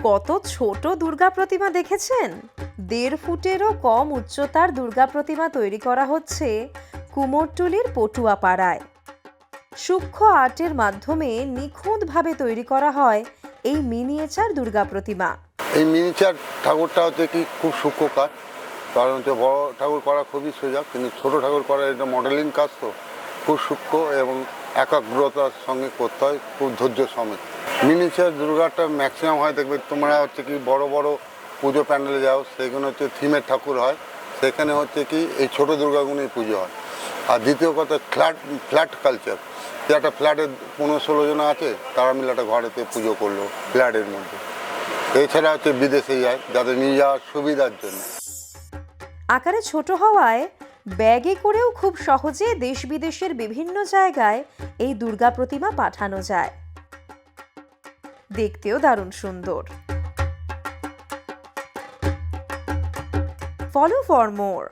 কত ছোট দুর্গা প্রতিমা দেখেছেন? 1.5 ফুটেরও কম উচ্চতার দুর্গা প্রতিমা তৈরি করা হচ্ছে কুমোরটুলির পটুয়াপাড়ায়। সূক্ষ্ম আর্টের মাধ্যমে নিখুঁতভাবে তৈরি করা হয় এই মিনিয়েচার দুর্গা প্রতিমা। এই মিনিচার ঠাকুরটা হচ্ছে কি খুব সূক্ষ্ম কাজ, কারণ হচ্ছে বড় ঠাকুর করা খুবই সোজা, কিন্তু ছোট ঠাকুর করা এটা মডেলিং কাজ, তো খুব সূক্ষ্ম এবং একাগ্রতার সঙ্গে করতে হয়, খুব ধৈর্য সমেত। মিনিচার দুর্গাটা ম্যাক্সিমাম হয় দেখবে তোমরা হচ্ছে কি বড় বড় পুজো প্যান্ডেলে যাও, সেখানে হচ্ছে থিমের ঠাকুর হয়, সেখানে হচ্ছে কি এই ছোট দুর্গাগুলোই পুজো হয়। আর দ্বিতীয় কথা ফ্ল্যাট কালচার, যে একটা ফ্ল্যাটে 15-16 জন আছে, তারা মিলে একটা ঘরেতে পুজো করলো ফ্ল্যাটের মধ্যে। এছাড়া হচ্ছে বিদেশে যায় যাদের নিয়ে যাওয়ার সুবিধার জন্য। আকারে ছোট হওয়ায় ব্যাগে করেও খুব সহজে দেশ বিদেশের বিভিন্ন জায়গায় এই দুর্গা প্রতিমা পাঠানো যায়। দেখতেও দারুণ সুন্দর। Follow for more.